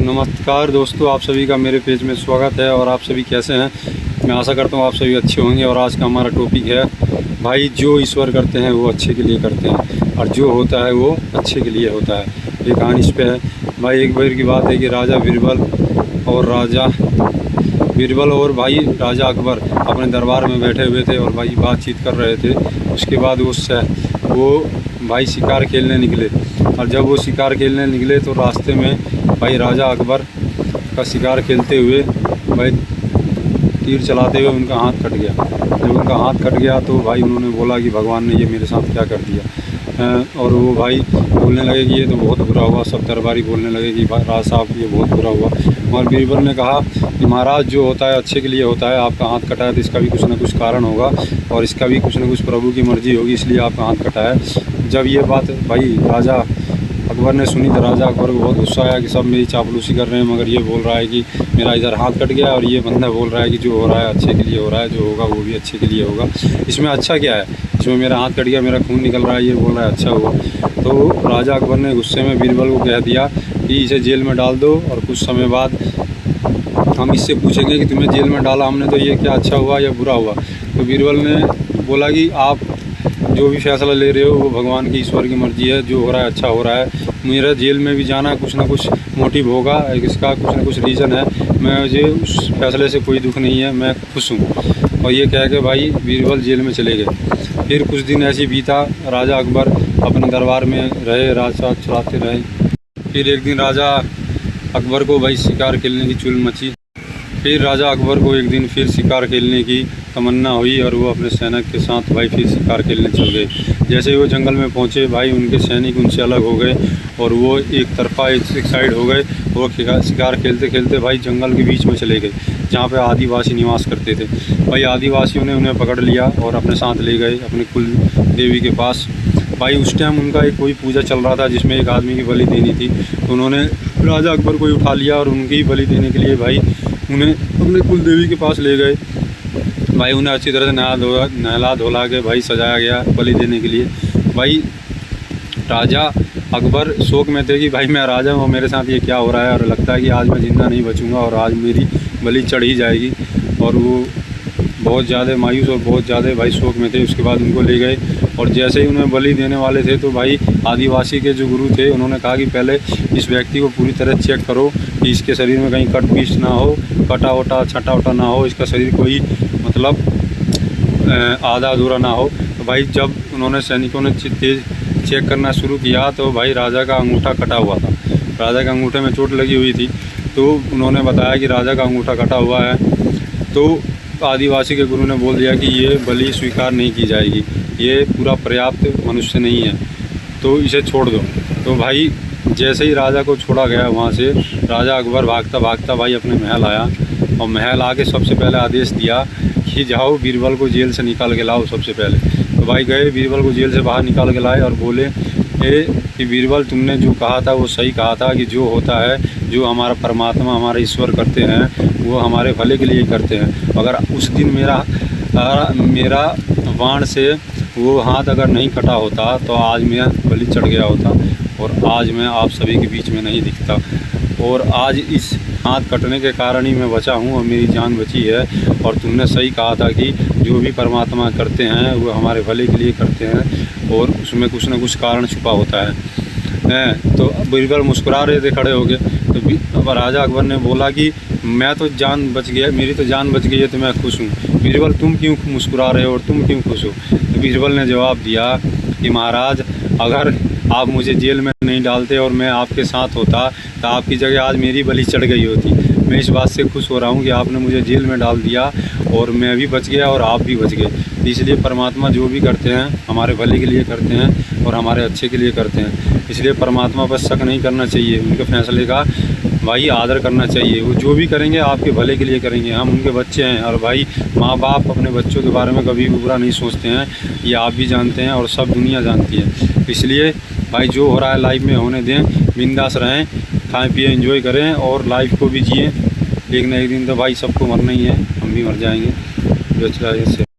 नमस्कार दोस्तों, आप सभी का मेरे पेज में स्वागत है। और आप सभी कैसे हैं? मैं आशा करता हूँ आप सभी अच्छे होंगे। और आज का हमारा टॉपिक है भाई, जो ईश्वर करते हैं वो अच्छे के लिए करते हैं, और जो होता है वो अच्छे के लिए होता है। ये कहानी इस पे है भाई। एक बार की बात है कि राजा बीरबल और भाई राजा अकबर अपने दरबार में बैठे हुए थे और भाई बातचीत कर रहे थे। उसके बाद वो भाई शिकार खेलने निकले। और जब वो शिकार खेलने निकले तो रास्ते में भाई राजा अकबर का शिकार खेलते हुए भाई तीर चलाते हुए उनका हाथ कट गया। जब उनका हाथ कट गया तो भाई उन्होंने बोला कि भगवान ने ये मेरे साथ क्या कर दिया। और वो भाई बोलने लगे कि ये तो बहुत बुरा हुआ। सब दरबारी बोलने लगे कि राजा साहब ये बहुत बुरा हुआ। और बीरबल ने कहा कि महाराज, जो होता है अच्छे के लिए होता है। आपका हाथ कटा है तो इसका भी कुछ ना कुछ कारण होगा, और इसका भी कुछ ना कुछ प्रभु की मर्जी होगी, इसलिए आपका हाथ कटा है। जब ये बात भाई राजा अकबर ने सुनी तो राजा अकबर को बहुत गुस्सा आया कि सब मेरी चापलूसी कर रहे हैं, मगर ये बोल रहा है कि मेरा इधर हाथ कट गया, और ये बंदा बोल रहा है कि जो हो रहा है अच्छे के लिए हो रहा है, जो होगा वो भी अच्छे के लिए होगा। इसमें अच्छा क्या है? इसमें मेरा हाथ कट गया, मेरा खून निकल रहा है, ये बोल रहा है अच्छा हुआ। तो राजा अकबर ने गुस्से में बीरबल को कह दिया कि इसे जेल में डाल दो, और कुछ समय बाद हम इससे पूछेंगे कि तुम्हें जेल में डाला हमने तो ये क्या अच्छा हुआ या बुरा हुआ। तो बीरबल ने बोला कि आप जो भी फैसला ले रहे हो वो भगवान की, ईश्वर की मर्जी है। जो हो रहा है अच्छा हो रहा है। मेरा जेल में भी जाना कुछ ना कुछ मोटिव होगा, इसका कुछ ना कुछ रीज़न है। मुझे उस फैसले से कोई दुख नहीं है, मैं खुश हूँ। और ये कह के भाई बीरबल जेल में चले गए। फिर कुछ दिन ऐसे बीता। राजा अकबर अपने दरबार में रहे, राजपाट चलाते रहे। फिर एक दिन राजा अकबर को भाई शिकार खेलने की चुल मची। फिर राजा अकबर को एक दिन फिर शिकार खेलने की तमन्ना हुई, और वो अपने सैनिक के साथ भाई फिर शिकार खेलने चल गए। जैसे ही वो जंगल में पहुंचे भाई उनके सैनिक उनसे अलग हो गए, और वो एक तरफा एक साइड हो गए। वो शिकार खेलते खेलते भाई जंगल के बीच में चले गए, जहाँ पे आदिवासी निवास करते थे। भाई आदिवासियों ने उन्हें पकड़ लिया और अपने साथ ले गए अपने कुल देवी के पास। भाई उस टाइम उनका एक कोई पूजा चल रहा था जिसमें एक आदमी की बलि देनी थी। तो उन्होंने राजा अकबर को ही उठा लिया, और उनकी बलि देने के लिए भाई उन्हें अपने कुल देवी के पास ले गए। भाई उन्हें अच्छी तरह से नहला धोला के भाई सजाया गया बलि देने के लिए। भाई राजा अकबर शोक में थे कि भाई मैं राजा हूँ, मेरे साथ ये क्या हो रहा है, और लगता है कि आज मैं ज़िंदा नहीं बचूंगा और आज मेरी बलि चढ़ ही जाएगी। और वो बहुत ज़्यादा मायूस और बहुत ज़्यादा भाई शोक में थे। उसके बाद उनको ले गए, और जैसे ही उन्हें बलि देने वाले थे तो भाई आदिवासी के जो गुरु थे उन्होंने कहा कि पहले इस व्यक्ति को पूरी तरह चेक करो कि इसके शरीर में कहीं कट पीस ना हो, कटा वटा छटा वटा ना हो, इसका शरीर कोई मतलब आधा अधूरा ना हो। तो भाई जब उन्होंने सैनिकों ने तेज चेक करना शुरू किया तो भाई राजा का अंगूठा कटा हुआ था। राजा के अंगूठे में चोट लगी हुई थी। तो उन्होंने बताया कि राजा का अंगूठा कटा हुआ है। तो आदिवासी के गुरु ने बोल दिया कि ये बलि स्वीकार नहीं की जाएगी, ये पूरा पर्याप्त मनुष्य नहीं है, तो इसे छोड़ दो। तो भाई जैसे ही राजा को छोड़ा गया वहाँ से, राजा अकबर भागता भागता भाई अपने महल आया, और महल आके सबसे पहले आदेश दिया कि जाओ बीरबल को जेल से निकाल के लाओ सबसे पहले। तो भाई गए, बीरबल को जेल से बाहर निकाल के लाए और बोले कि बीरबल, तुमने जो कहा था वो सही कहा था कि जो होता है, जो हमारा परमात्मा हमारे ईश्वर करते हैं वो हमारे भले के लिए करते हैं। अगर उस दिन मेरा बाण से वो हाथ अगर नहीं कटा होता तो आज मैं बलि चढ़ गया होता, और आज मैं आप सभी के बीच में नहीं दिखता। और आज इस हाथ कटने के कारण ही मैं बचा हूँ और मेरी जान बची है। और तुमने सही कहा था कि जो भी परमात्मा करते हैं वो हमारे भले के लिए करते हैं, और उसमें कुछ ना कुछ कारण छुपा होता है। तो बीरबल मुस्कुरा रहे थे खड़े होके। तो राजा अकबर ने बोला कि मैं तो जान बच गया, मेरी तो जान बच गई है तो मैं खुश हूँ। बीरबल, तुम क्यों मुस्कुरा रहे हो और तुम क्यों खुश हो? तो बीरबल ने जवाब दिया कि महाराज, अगर आप मुझे जेल में नहीं डालते और मैं आपके साथ होता तो आपकी जगह आज मेरी बलि चढ़ गई होती। मैं इस बात से खुश हो रहा हूँ कि आपने मुझे जेल में डाल दिया और मैं भी बच गया और आप भी बच गए। इसलिए परमात्मा जो भी करते हैं हमारे भले के लिए करते हैं और हमारे अच्छे के लिए करते हैं। इसलिए परमात्मा पर शक नहीं करना चाहिए, उनके फैसले का भाई आदर करना चाहिए। वो जो भी करेंगे आपके भले के लिए करेंगे। हम उनके बच्चे हैं, और भाई माँ बाप अपने बच्चों के बारे में कभी भी बुरा नहीं सोचते हैं, ये आप भी जानते हैं और सब दुनिया जानती है। इसलिए भाई जो हो रहा है लाइफ में होने दें, बिंदास रहें, खाएं पिए एंजॉय करें और लाइफ को भी जिएं। एक ना एक दिन तो भाई सबको मरना ही है, हम भी मर जाएंगे। जो अच्छा है